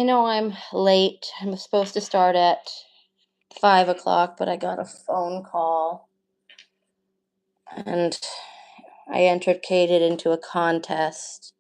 I know I'm late. I'm supposed to start at 5 o'clock, but I got a phone call and I entered Kated into a contest.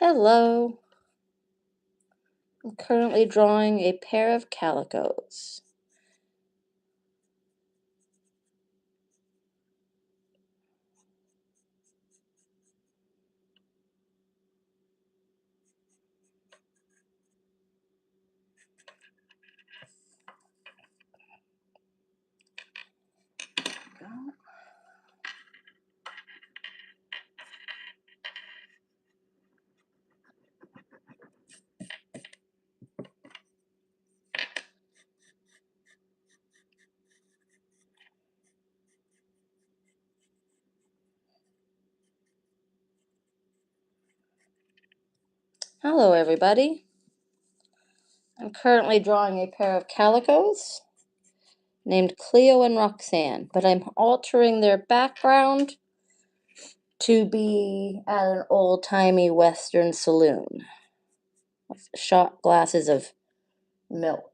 Hello. I'm currently drawing a pair of calicos. Hello, everybody. I'm currently drawing a pair of calicos named Cleo and Roxanne, but I'm altering their background to be at an old-timey Western saloon with shot glasses of milk.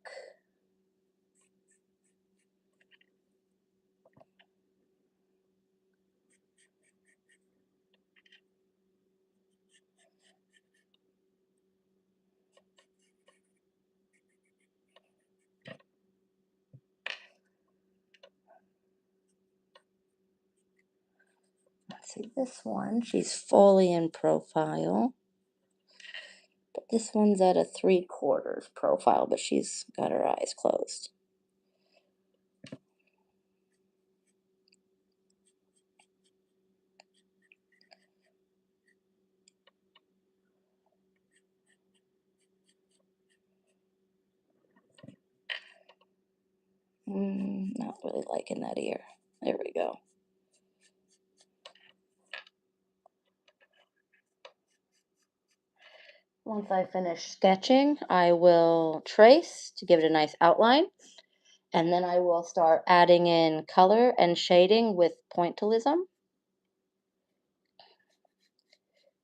Let's see, this one, she's fully in profile. But this one's at a 3/4 profile, but she's got her eyes closed. Not really liking that ear. There we go. Once I finish sketching, I will trace to give it a nice outline, and then I will start adding in color and shading with pointillism,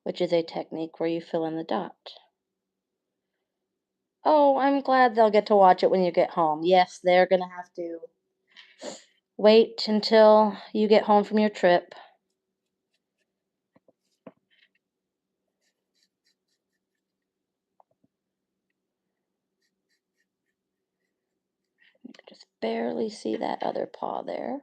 which is a technique where you fill in the dot. Oh, I'm glad they'll get to watch it when you get home. Yes, they're gonna have to wait until you get home from your trip. You can just barely see that other paw there.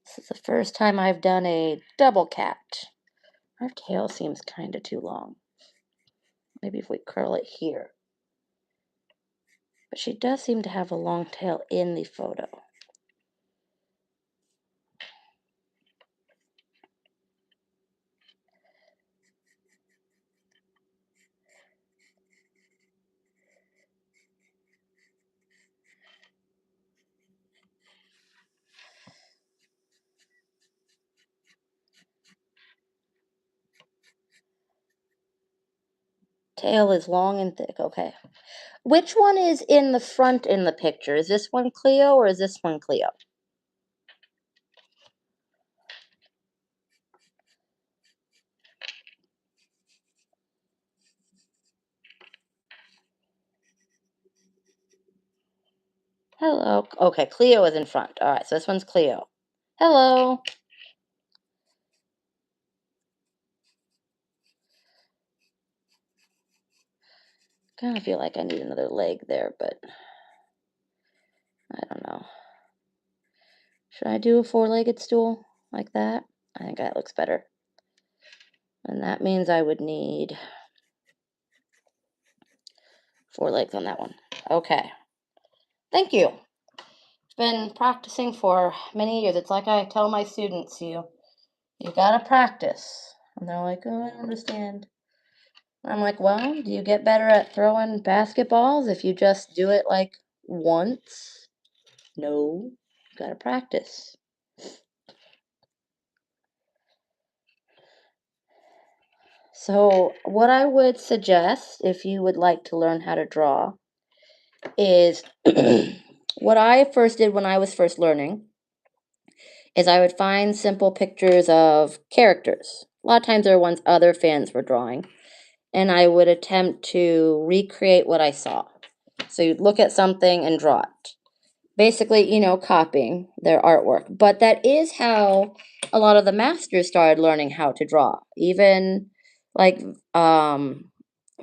This is the first time I've done a double cat. Her tail seems kind of too long. Maybe if we curl it here. But she does seem to have a long tail in the photo. tail is long and thick. Okay. Which one is in the front in the picture? Is this one Cleo or is this one Cleo? Hello. Okay, Cleo is in front. All right, so this one's Cleo. Hello. Kind of feel like I need another leg there, but I don't know. Should I do a four-legged stool like that? I think that looks better. And that means I would need 4 legs on that one. Okay. Thank you. Been practicing for many years. It's like I tell my students, you gotta practice. And they're like, oh, I don't understand. I'm like, well, do you get better at throwing basketballs if you just do it like once? No, you gotta practice. So what I would suggest if you would like to learn how to draw is what I first did when I was first learning is I would find simple pictures of characters. A lot of times there were ones other fans were drawing, and I would attempt to recreate what I saw. So you'd look at something and draw it. Basically, copying their artwork. But that is how a lot of the masters started learning how to draw. Even like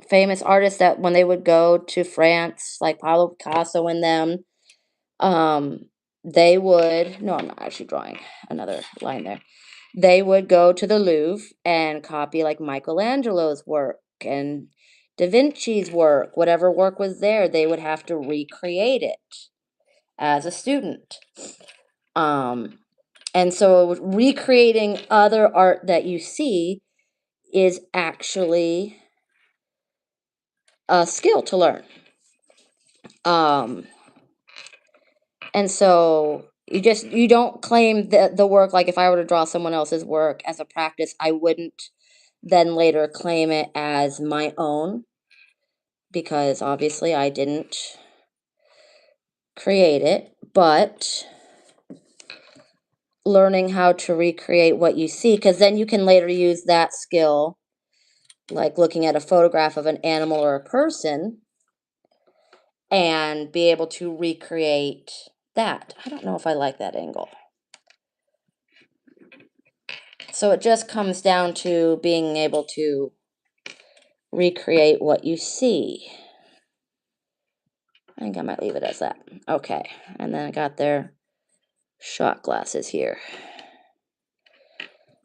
famous artists that when they would go to France, like Pablo Picasso and them, they would, no, I'm not actually drawing another line there. They would go to the Louvre and copy like Michelangelo's work and Da Vinci's work, whatever work was there, they would have to recreate it as a student. And so recreating other art that you see is actually a skill to learn. And so you don't claim the work, like if I were to draw someone else's work as a practice, I wouldn't then later claim it as my own because obviously I didn't create it, but learning how to recreate what you see, because then you can later use that skill, like looking at a photograph of an animal or a person, and be able to recreate that. I don't know if I like that angle. So it just comes down to being able to recreate what you see. I think I might leave it as that. Okay, and then I got their shot glasses here.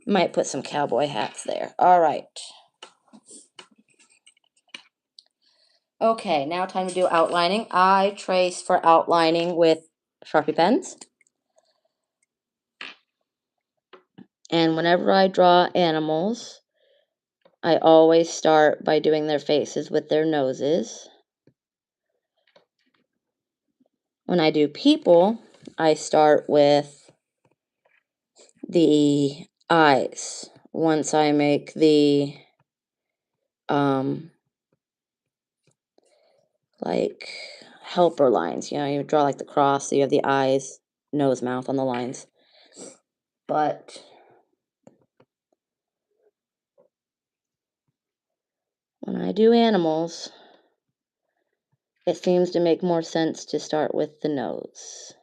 Might put some cowboy hats there. All right. Okay, now time to do outlining. I trace for outlining with Sharpie pens. And whenever I draw animals, I always start by doing their faces with their noses. When I do people, I start with the eyes. Once I make the like helper lines, you draw like the cross, so you have the eyes, nose, mouth on the lines. But when I do animals, it seems to make more sense to start with the nose.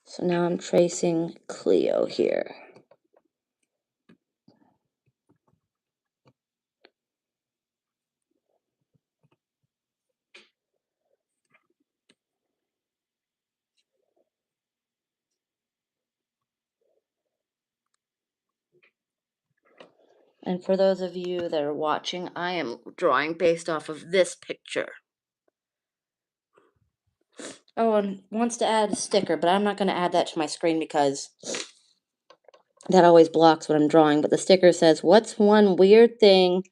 So now I'm tracing Cleo here. And for those of you that are watching, I am drawing based off of this picture. Oh, and wants to add a sticker, but I'm not going to add that to my screen because That always blocks what I'm drawing, but the sticker says, "What's one weird thing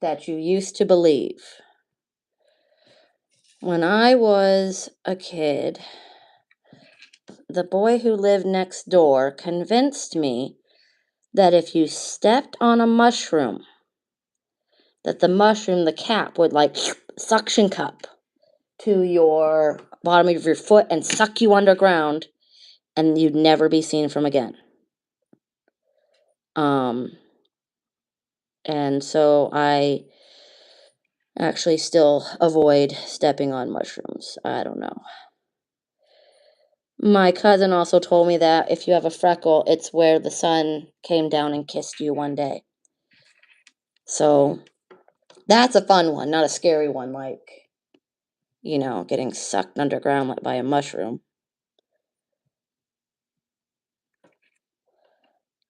that you used to believe?" When I was a kid, the boy who lived next door convinced me that if you stepped on a mushroom, that the mushroom, the cap, would like suction cup to your bottom of your foot and suck you underground, and you'd never be seen from again. And so I actually still avoid stepping on mushrooms. I don't know. My cousin also told me that if you have a freckle, it's where the sun came down and kissed you one day. So that's a fun one, not a scary one like, getting sucked underground by a mushroom.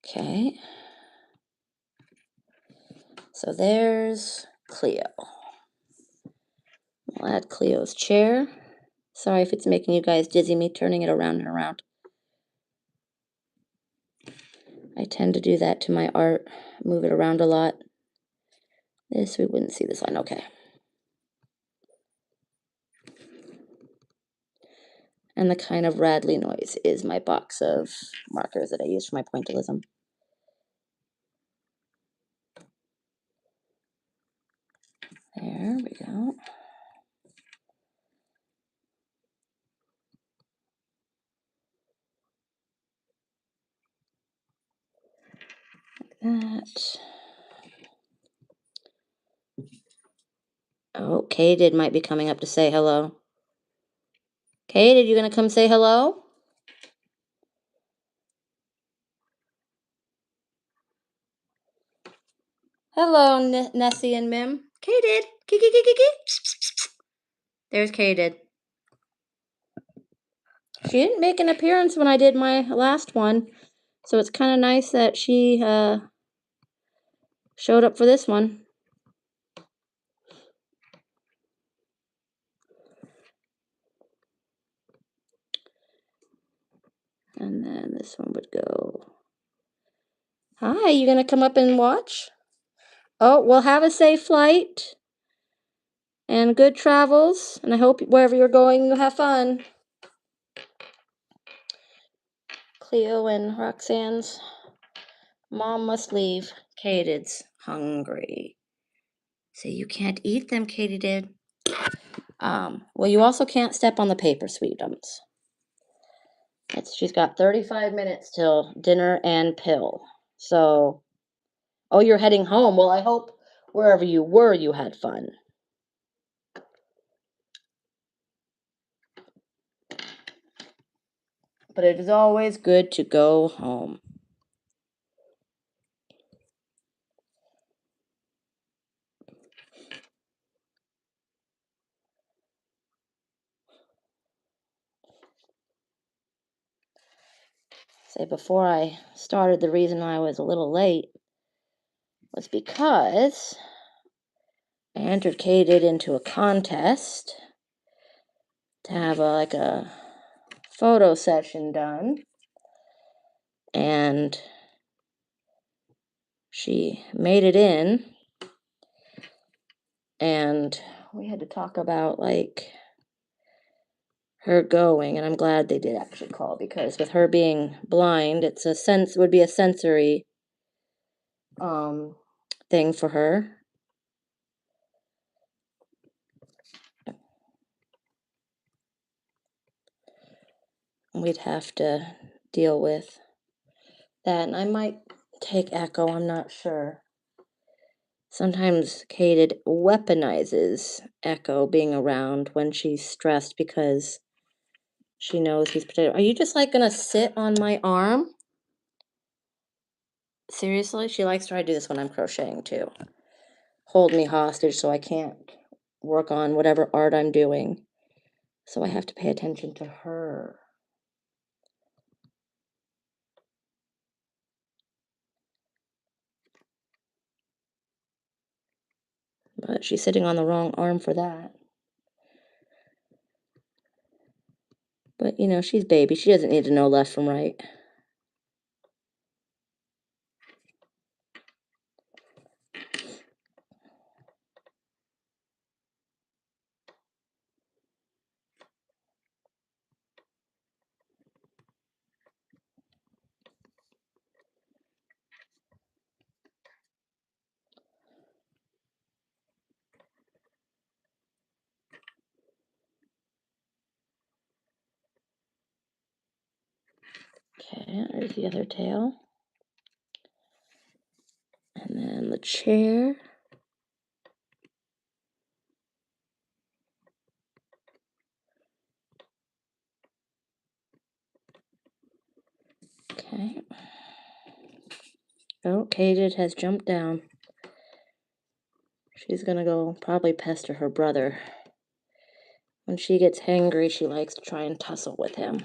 Okay. So there's Cleo. I'll add Cleo's chair. Sorry if it's making you guys dizzy, me turning it around and around. I tend to do that to my art, move it around a lot. This, we wouldn't see this line, okay. And the kind of rattly noise is my box of markers that I use for my pointillism. There we go. Like that. Oh, Katyd might be coming up to say hello. Katyd, you gonna come say hello? Hello, Nessie and Mim. Katyd, kiki. There's Katyd. She didn't make an appearance when I did my last one, so it's kind of nice that she showed up for this one. And then this one would go. Hi, you gonna come up and watch? Oh, well, have a safe flight and good travels, and I hope wherever you're going, you have fun. Cleo and Roxanne's mom must leave. Katyd's hungry. So you can't eat them, Katyd. Well, you also can't step on the paper, sweetums. She's got 35 minutes till dinner and pill. So, oh, you're heading home. Well, I hope wherever you were, you had fun. But it is always good to go home. Say, before I started, the reason I was a little late was because I entered Katyd into a contest to have a photo session done, and she made it in, and we had to talk about her going, and I'm glad they did actually call, because with her being blind, would be a sensory thing for her. We'd have to deal with that, and I might take Echo, I'm not sure. Sometimes Katyd weaponizes Echo being around when she's stressed because she knows he's protected. Are you just gonna sit on my arm? Seriously? She likes to try to do this when I'm crocheting too. Hold me hostage so I can't work on whatever art I'm doing. So I have to pay attention to her. But she's sitting on the wrong arm for that. But, she's baby. She doesn't need to know left from right. Okay, there's the other tail. And then the chair. Okay. Oh, Katie has jumped down. She's gonna go probably pester her brother. When she gets hangry, she likes to try and tussle with him.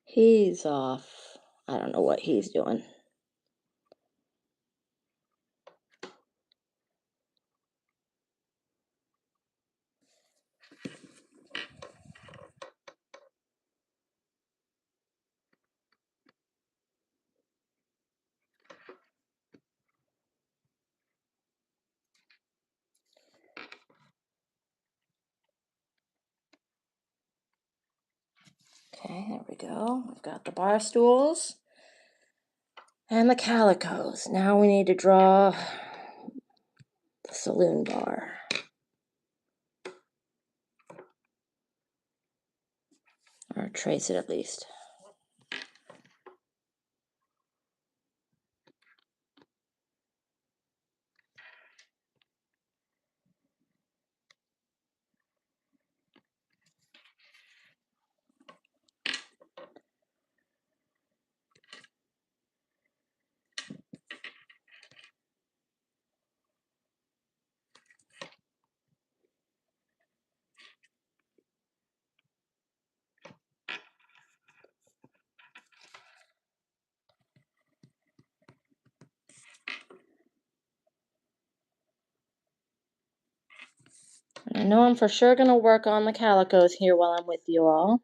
He's off. I don't know what he's doing. Okay, there we go. We've got the bar stools and the calicos. Now we need to draw the saloon bar. Or trace it at least. I know I'm for sure going to work on the calicos here while I'm with you all.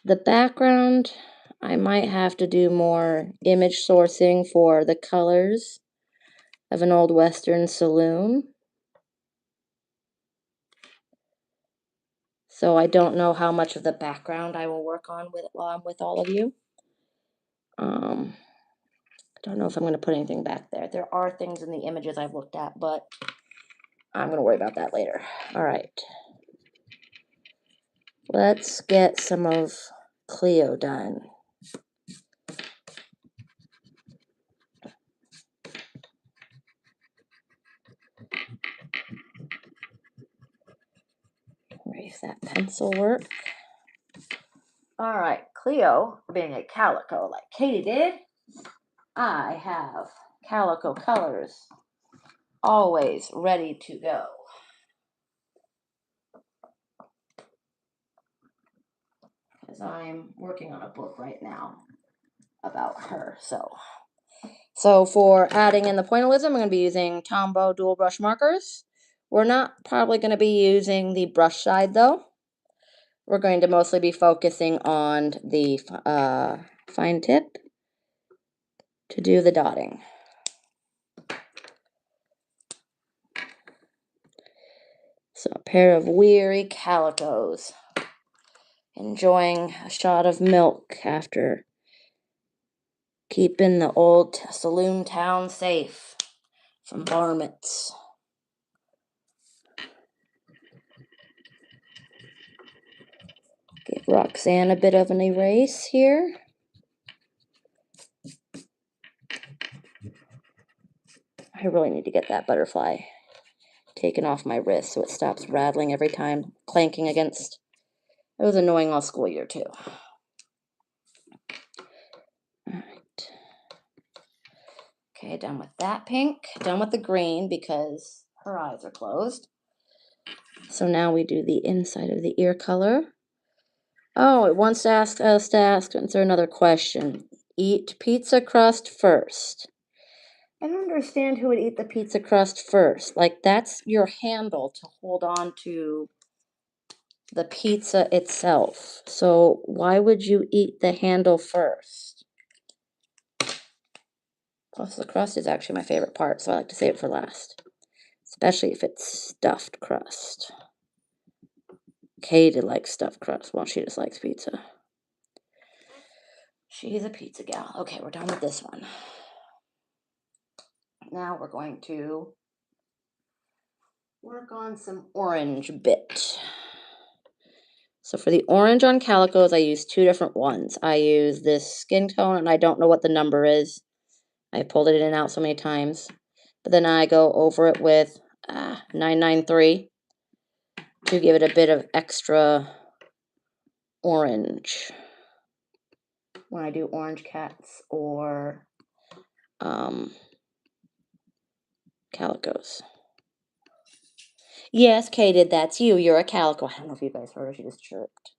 The background, I might have to do more image sourcing for the colors of an old Western saloon. So I don't know how much of the background I will work on while I'm with all of you. I don't know if I'm going to put anything back there. There are things in the images I've looked at, but I'm going to worry about that later. All right. Let's get some of Cleo done. Erase that pencil work. All right, Cleo, being a calico like Katie did, I have calico colors always ready to go. Because I'm working on a book right now about her. So for adding in the pointillism, I'm going to be using Tombow dual brush markers. We're not probably going to be using the brush side though. We're going to mostly be focusing on the fine tip to do the dotting. So a pair of weary calicos, enjoying a shot of milk after keeping the old saloon town safe from varmints. Give Roxanne a bit of an erase here. I really need to get that butterfly taken off my wrist so it stops rattling every time, clanking against. It was annoying all school year too. All right. Okay, done with that pink. Done with the green because her eyes are closed. So now we do the inside of the ear color. Oh, it wants to ask us to answer another question. Eat pizza crust first. I don't understand who would eat the pizza crust first. Like, that's your handle to hold on to the pizza itself. So why would you eat the handle first? Plus, the crust is actually my favorite part, so I like to save it for last. Especially if it's stuffed crust. Katie likes stuffed crust. Well, she just likes pizza. She's a pizza gal. Okay, we're done with this one. Now we're going to work on some orange bit. So for the orange on calicos, I use two different ones. I use this skin tone, and I don't know what the number is. I pulled it in and out so many times. But then I go over it with 993 to give it a bit of extra orange when I do orange cats or calicos. Yes, Katie, that's you. You're a calico. I don't know if you guys heard her. She just chirped.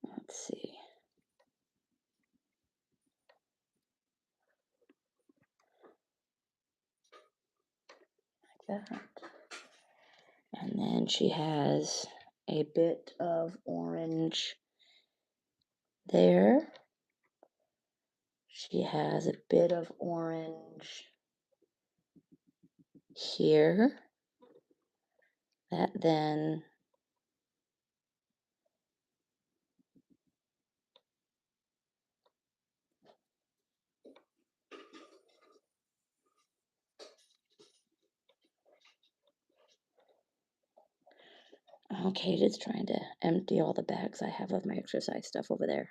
Let's see. Like that. And then she has a bit of orange there. She has a bit of orange here. That then okay, just trying to empty all the bags I have of my exercise stuff over there.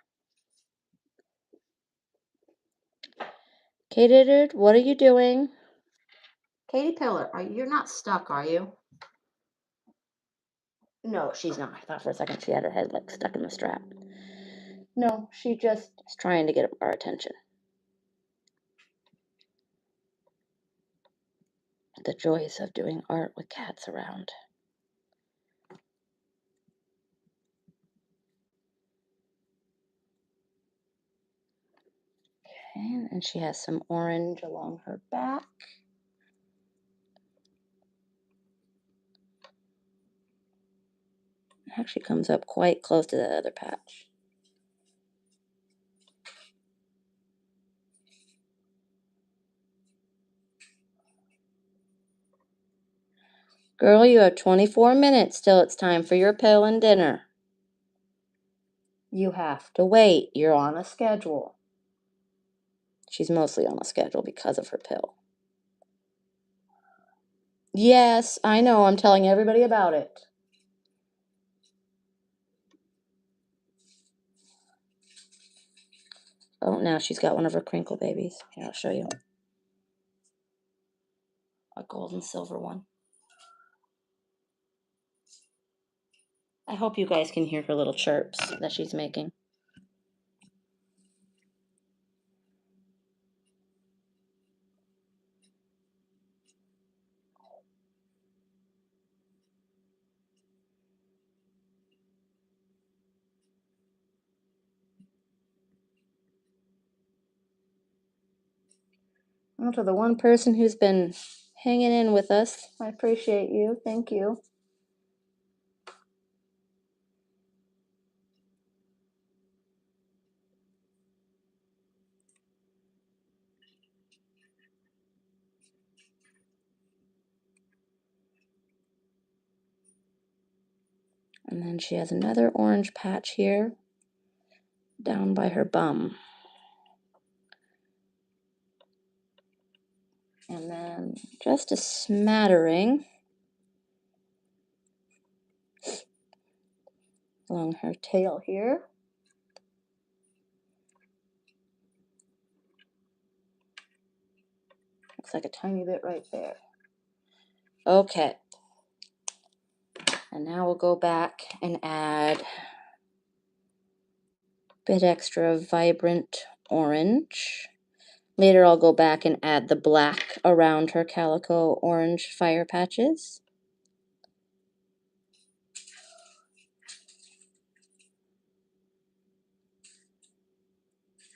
Katie, what are you doing? Katie Pillar, you're not stuck, are you? No, she's not. I thought for a second she had her head like stuck in the strap. No, she just is trying to get our attention. The joys of doing art with cats around. Okay, and she has some orange along her back. It actually comes up quite close to the other patch. Girl, you have 24 minutes till it's time for your pill and dinner. You have to wait. You're on a schedule. She's mostly on a schedule because of her pill. Yes, I know. I'm telling everybody about it. Oh, now she's got one of her crinkle babies. Here, I'll show you. A gold and silver one. I hope you guys can hear her little chirps that she's making. Well, to the one person who's been hanging in with us, I appreciate you. Thank you. And then she has another orange patch here down by her bum. And then just a smattering along her tail here. Looks like a tiny bit right there. Okay. And now we'll go back and add a bit extra vibrant orange. Later I'll go back and add the black around her calico orange fire patches.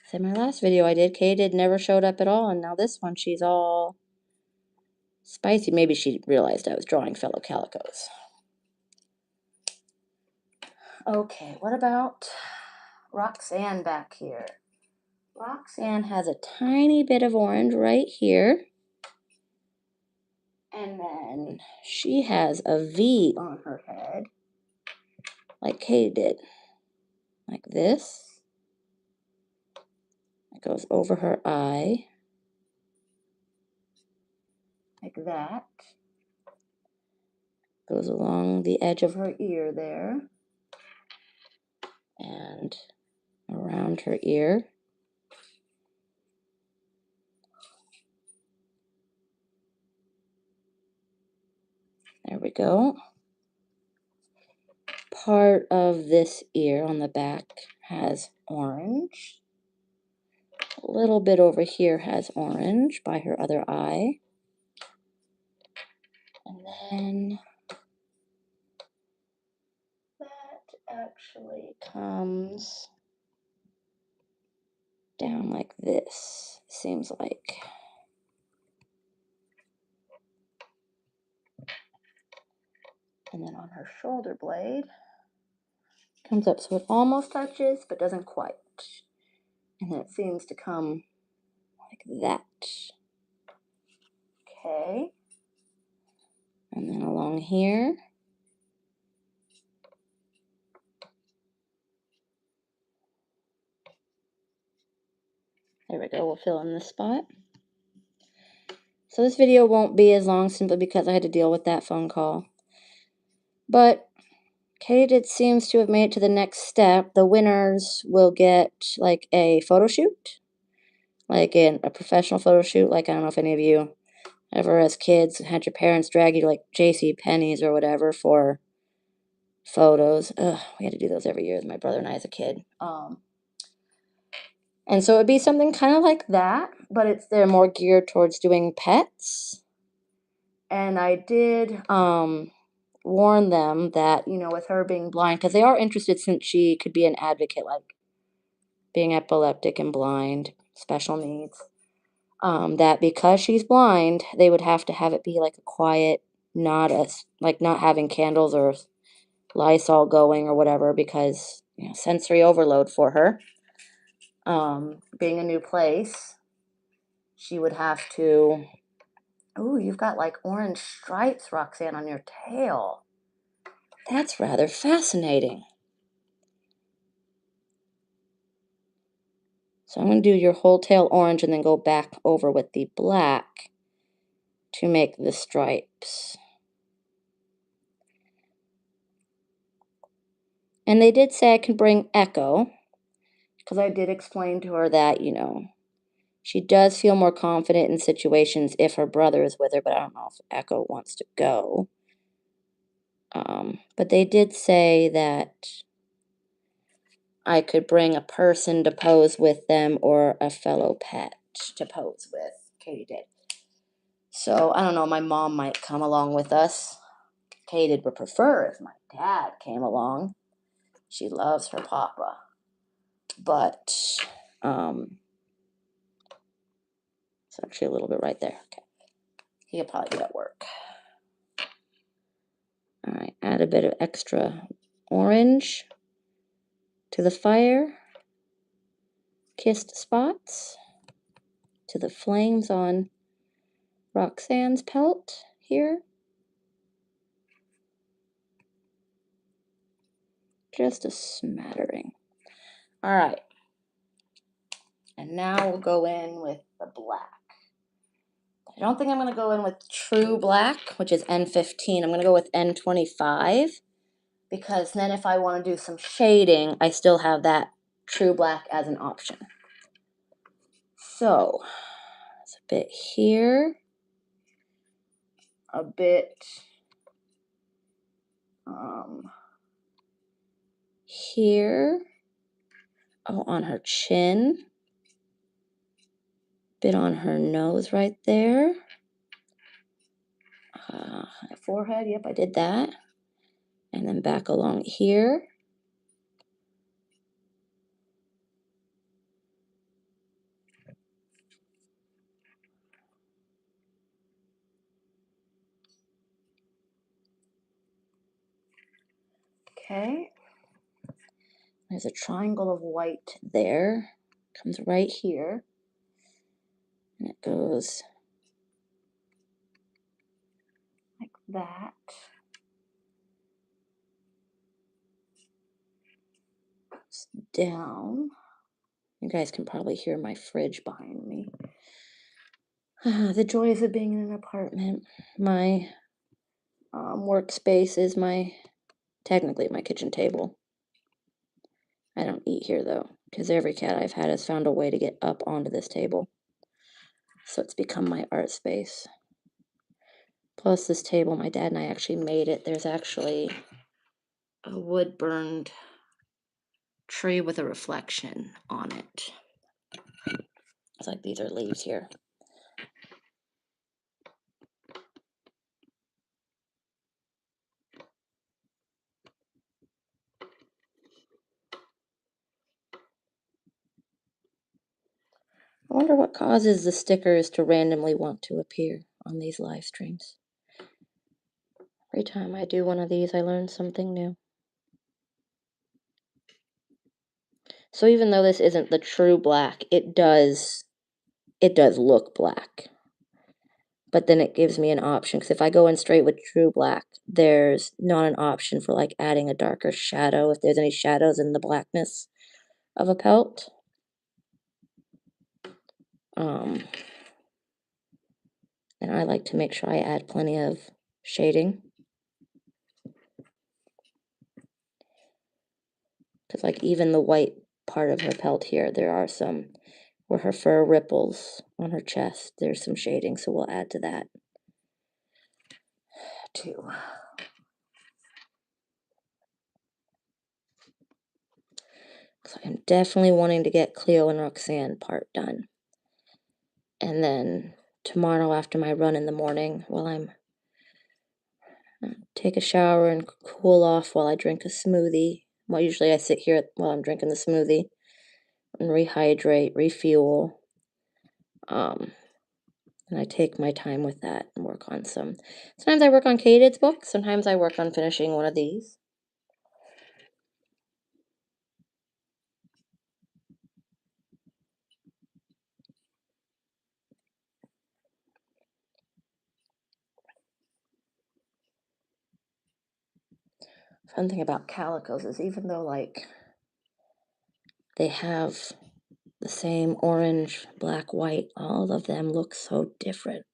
So in my last video I did, Kate never showed up at all, and now this one she's all spicy. Maybe she realized I was drawing fellow calicos. Okay, what about Roxanne back here? Roxanne has a tiny bit of orange right here. And then she has a V on her head, like Katie did. Like this. It goes over her eye. Like that. Goes along the edge of her ear there. And around her ear. There we go. Part of this ear on the back has orange. A little bit over here has orange by her other eye. And then that actually comes down like this, seems like. And then on her shoulder blade, comes up so it almost touches, but doesn't quite. And then it seems to come like that. Okay. And then along here. There we go, we'll fill in this spot. So this video won't be as long simply because I had to deal with that phone call. But Katie seems to have made it to the next step. The winners will get like a photo shoot, like a professional photo shoot. Like, I don't know if any of you ever as kids had your parents drag you to like J.C. Penney's or whatever for photos. Ugh, we had to do those every year with my brother and I as a kid. And so it would be something kind of like that, but they're more geared towards doing pets. And I did warn them that, you know, with her being blind, because they are interested since she could be an advocate, like being epileptic and blind, special needs, that because she's blind, they would have to have it be like a quiet, not having candles or Lysol going or whatever, because, you know, sensory overload for her. Being a new place, she would have to. Ooh, you've got like orange stripes, Roxanne, on your tail. That's rather fascinating. So I'm going to do your whole tail orange and then go back over with the black to make the stripes. And they did say I can bring Echo, because I did explain to her that, you know, she does feel more confident in situations if her brother is with her, but I don't know if Echo wants to go. But they did say that I could bring a person to pose with them or a fellow pet to pose with. Katie did. So, I don't know, my mom might come along with us. Katie would prefer if my dad came along. She loves her papa. But, it's actually a little bit right there. Okay. He'll probably be at work. All right, add a bit of extra orange to the fire. Kissed spots to the flames on Roxanne's pelt here. Just a smattering. All right. And now we'll go in with the black. I don't think I'm going to go in with true black, which is N15. I'm going to go with N25, because then if I want to do some shading, I still have that true black as an option. So, it's a bit here, a bit here, on her chin, bit on her nose right there, forehead, yep, I did that, and then back along here. Okay, there's a triangle of white there. Comes right here. And it goes like that. Goes down. You guys can probably hear my fridge behind me. The joys of being in an apartment. My workspace is technically my kitchen table. I don't eat here though, because every cat I've had has found a way to get up onto this table. So it's become my art space. Plus this table, my dad and I actually made it. There's actually a wood burned tree with a reflection on it. It's like these are leaves here. I wonder what causes the stickers to randomly want to appear on these live streams. Every time I do one of these, I learn something new. So even though this isn't the true black, it does look black. But then it gives me an option, because if I go in straight with true black, there's not an option for like adding a darker shadow if there's any shadows in the blackness of a pelt. And I like to make sure I add plenty of shading. Because like even the white part of her pelt here, there are some where her fur ripples on her chest. There's some shading, so we'll add to that too. So I'm definitely wanting to get Cleo and Roxanne part done. And then tomorrow after my run in the morning, while I'm take a shower and cool off while I drink a smoothie. Well, usually I sit here while I'm drinking the smoothie and rehydrate, refuel. And I take my time with that and work on some. Sometimes I work on Katie's book. Sometimes I work on finishing one of these. Fun thing about calicos is even though like they have the same orange, black, white, all of them look so different.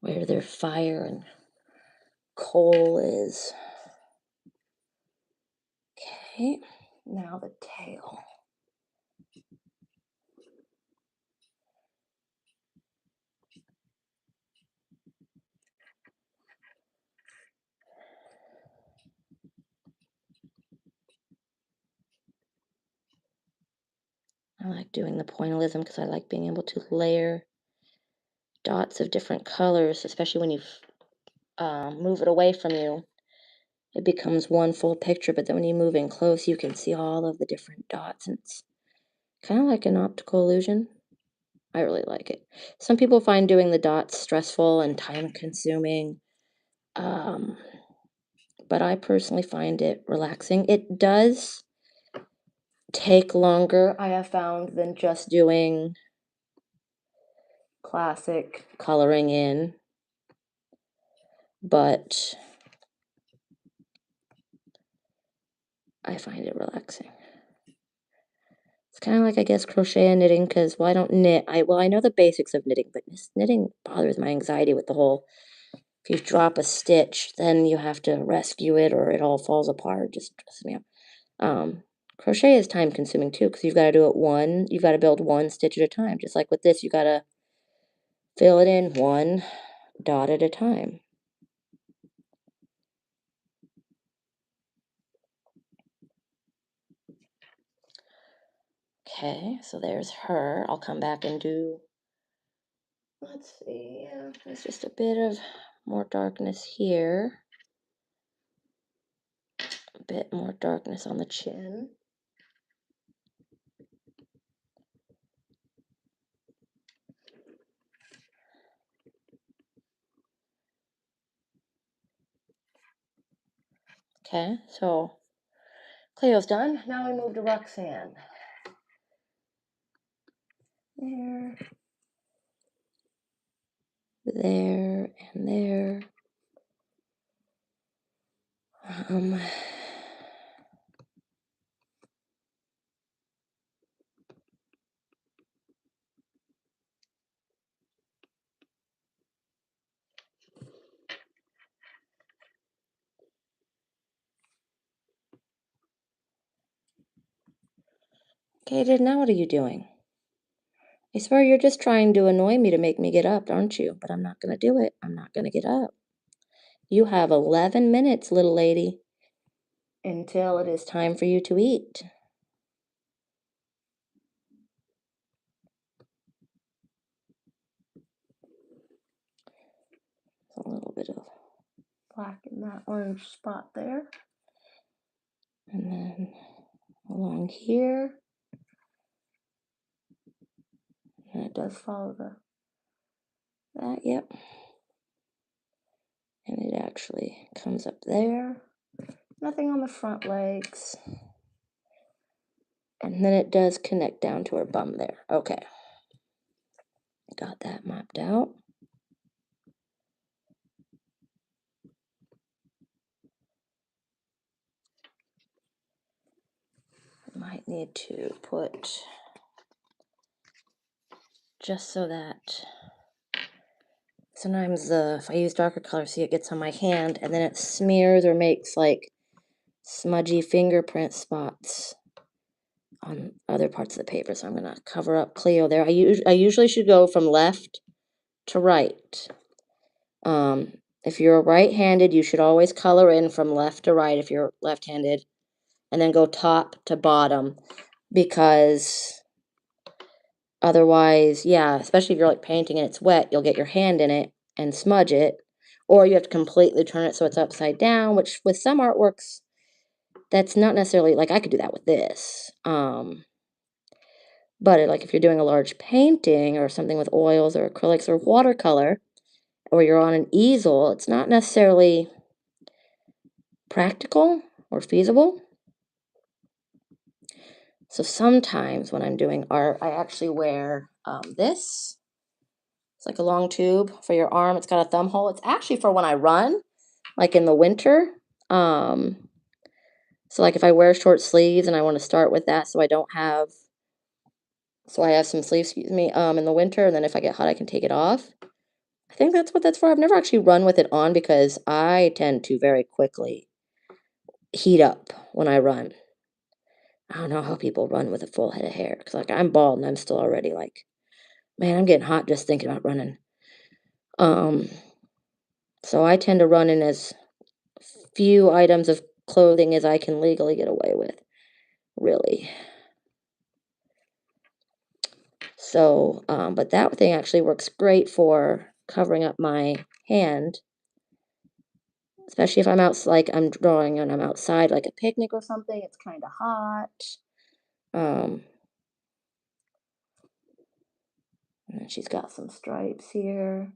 Where their fire and coal is. Okay, now the tail. I like doing the pointillism because I like being able to layer dots of different colors, especially when you move it away from you. It becomes one full picture, but then when you move in close, you can see all of the different dots, and it's kind of like an optical illusion. I really like it. Some people find doing the dots stressful and time-consuming, but I personally find it relaxing. It does take longer, I have found, than just doing classic coloring in, but I find it relaxing. It's kind of like, I guess, crochet and knitting, because, well, I don't knit. I know the basics of knitting, but knitting bothers my anxiety with the whole, if you drop a stitch, then you have to rescue it or it all falls apart. Just stresses me out. Crochet is time consuming too, because you've got to do it you've got to build one stitch at a time. Just like with this, you got to fill it in one dot at a time. Okay, so there's her. I'll come back and do, let's see, yeah, there's just a bit of more darkness here. A bit more darkness on the chin. Okay, so Cleo's done. Now we move to Roxanne. There, there, and there. Okay, now what are you doing? I swear you're just trying to annoy me to make me get up, aren't you? But I'm not going to do it. I'm not going to get up. You have 11 minutes, little lady, until it is time for you to eat. A little bit of black in that orange spot there. And then along here. And it does follow that, yep. And it actually comes up there. Nothing on the front legs. And then it does connect down to her bum there. Okay. Got that mapped out. Might need to put, just so that sometimes if I use darker color, see it gets on my hand and then it smears or makes like smudgy fingerprint spots on other parts of the paper. So I'm going to cover up Cleo there. I usually should go from left to right. If you're right-handed, you should always color in from left to right if you're left-handed, and then go top to bottom, because otherwise, yeah, especially if you're like painting and it's wet, you'll get your hand in it and smudge it, or you have to completely turn it so it's upside down, which with some artworks, that's not necessarily, like I could do that with this. But like if you're doing a large painting or something with oils or acrylics or watercolor, or you're on an easel, it's not necessarily practical or feasible. So sometimes when I'm doing art, I actually wear this. It's like a long tube for your arm. It's got a thumb hole. It's actually for when I run, like in the winter. So like if I wear short sleeves and I want to start with that so I have some sleeves, excuse me, in the winter, and then if I get hot, I can take it off. I think that's what that's for. I've never actually run with it on because I tend to very quickly heat up when I run. I don't know how people run with a full head of hair, because like I'm bald and I'm still already like, man, I'm getting hot just thinking about running. So I tend to run in as few items of clothing as I can legally get away with, really. So, but that thing actually works great for covering up my hand, especially if I'm out, like I'm drawing and I'm outside, like a picnic or something. It's kind of hot. And then she's got some stripes here.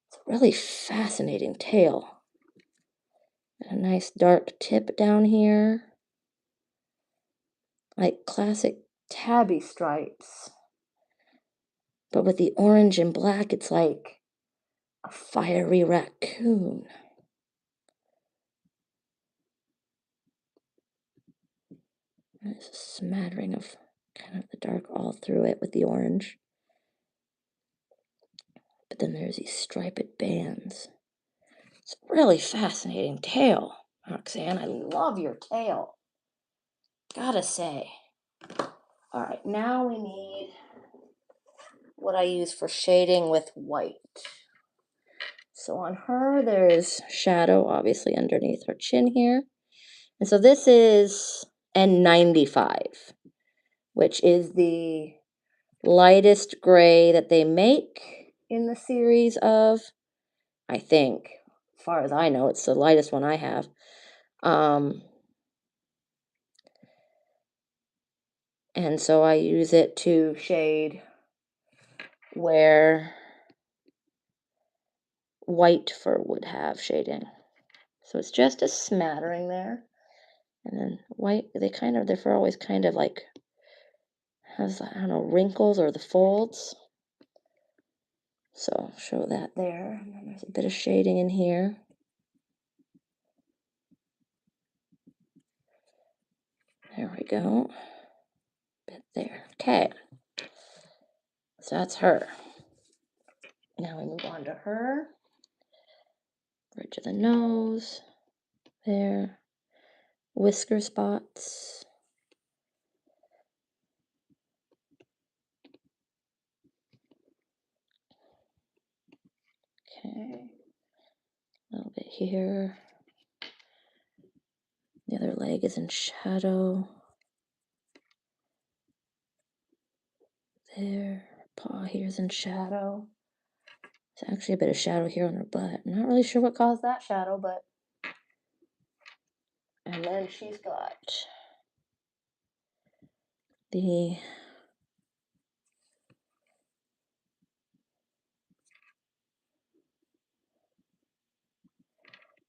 It's a really fascinating tail. A nice dark tip down here. Like classic tabby stripes. But with the orange and black, it's like a fiery raccoon. There's a smattering of kind of the dark all through it with the orange. But then there's these striped bands. It's a really fascinating tail, Roxanne. I love your tail. Gotta say. All right, now we need what I use for shading with white. So on her, there's shadow, obviously, underneath her chin here. And so this is N95, which is the lightest gray that they make in the series of, I think, as far as I know, it's the lightest one I have. And so I use it to shade where white fur would have shading. So it's just a smattering there. And then white, their fur always kind of like has, I don't know, wrinkles or the folds. So I'll show that there. And then there's a bit of shading in here. There we go. Bit there. Okay. So that's her. Now we move on to her. Bridge of the nose. There. Whisker spots. Okay. A little bit here. The other leg is in shadow. There. Paw here's in shadow. There's actually a bit of shadow here on her butt. I'm not really sure what caused that shadow, but. And then she's got the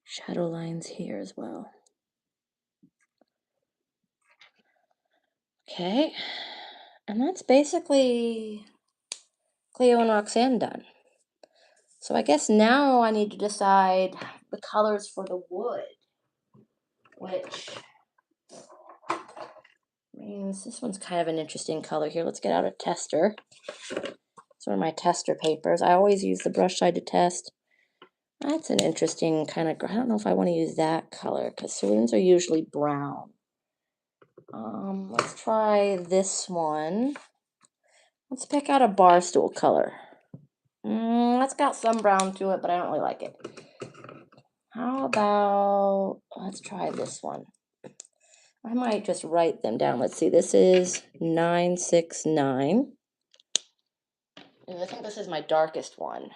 shadow lines here as well. Okay. And that's basically Cleo and Roxanne done. So I guess now I need to decide the colors for the wood, which means this one's kind of an interesting color here. Let's get out a tester. It's one of my tester papers. I always use the brush side to test. That's an interesting kind of, I don't know if I want to use that color because saloons are usually brown. Let's try this one. Let's pick out a bar stool color. That's got some brown to it, but I don't really like it. How about, let's try this one. I might just write them down. Let's see, this is 969. And I think this is my darkest one.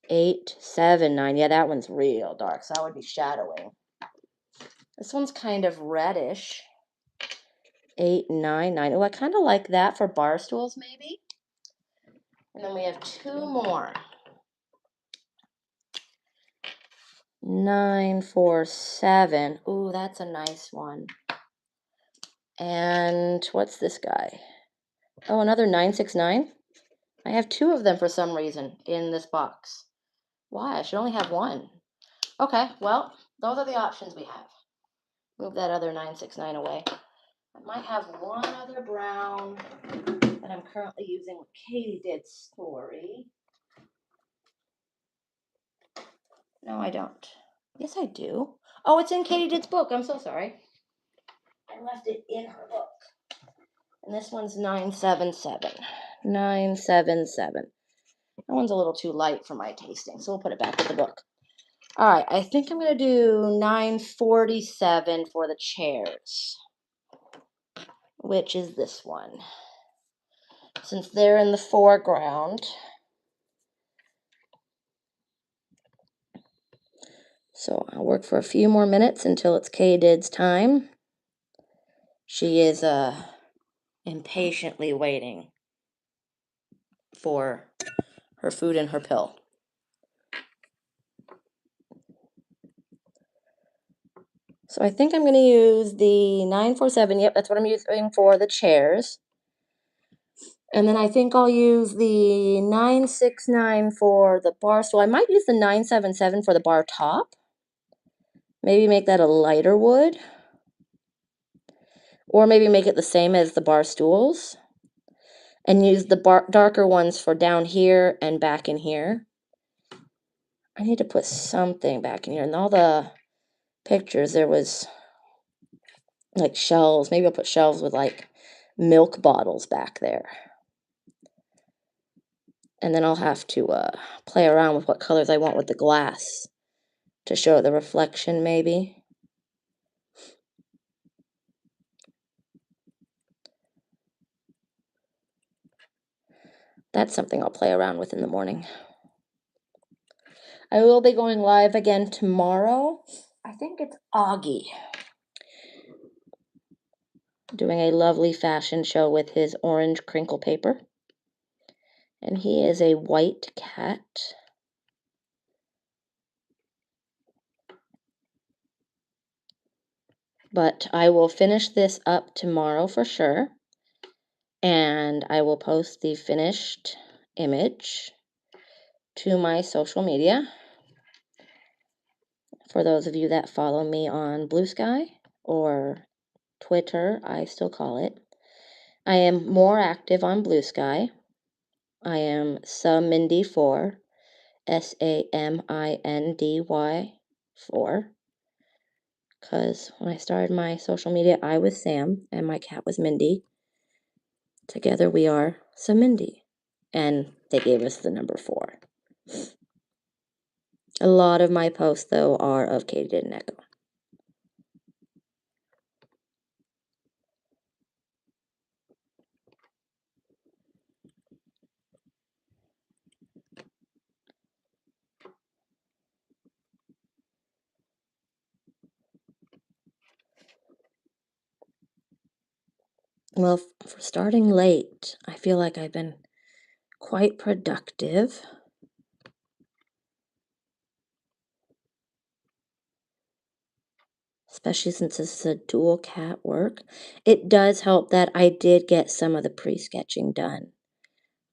879. Yeah, that one's real dark, so that would be shadowing. This one's kind of reddish. 899. Oh, I kind of like that for bar stools, maybe. And then we have two more. 947. Ooh, that's a nice one. And what's this guy? Oh, another 969. I have two of them for some reason in this box. Why? I should only have one. Okay, well, those are the options we have. Move that other 969 away. I might have one other brown that I'm currently using with Katie's story. No, I don't. Yes, I do. Oh, it's in Katie's book. I'm so sorry. I left it in her book. And this one's 977. 977. That one's a little too light for my tasting, so we'll put it back in the book. All right, I think I'm going to do 947 for the chairs, which is this one. Since they're in the foreground. So I'll work for a few more minutes until it's Katie's time. She is impatiently waiting for her food and her pill. So I think I'm going to use the 947. Yep, that's what I'm using for the chairs. And then I think I'll use the 969 for the bar stool. I might use the 977 for the bar top. Maybe make that a lighter wood. Or maybe make it the same as the bar stools. And use the darker ones for down here and back in here. I need to put something back in here. In all the pictures, there was like shelves. Maybe I'll put shelves with like milk bottles back there. And then I'll have to play around with what colors I want with the glass to show the reflection, maybe. That's something I'll play around with in the morning. I will be going live again tomorrow. I think it's Augie doing a lovely fashion show with his orange crinkle paper. And he is a white cat. But I will finish this up tomorrow for sure. And I will post the finished image to my social media. For those of you that follow me on Blue Sky or Twitter, I still call it. I am more active on Blue Sky. I am Mindy4, SAMINDY 4. Because when I started my social media, I was Sam and my cat was Mindy. Together we are Mindy. And they gave us the number 4. A lot of my posts, though, are of Katie and Echo. Well, for starting late, I feel like I've been quite productive. Especially since this is a dual cat work. It does help that I did get some of the pre-sketching done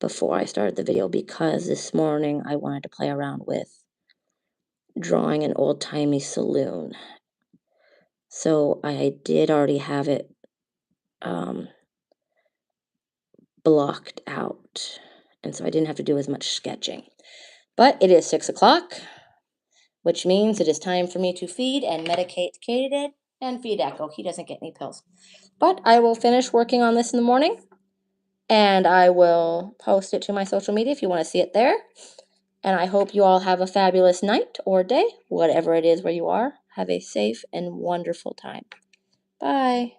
before I started the video, because this morning I wanted to play around with drawing an old-timey saloon. So I did already have it blocked out, and so I didn't have to do as much sketching. But it is 6 o'clock, which means it is time for me to feed and medicate Katie and feed Echo. He doesn't get any pills. But I will finish working on this in the morning, and I will post it to my social media if you want to see it there. And I hope you all have a fabulous night or day, whatever it is where you are. Have a safe and wonderful time. Bye.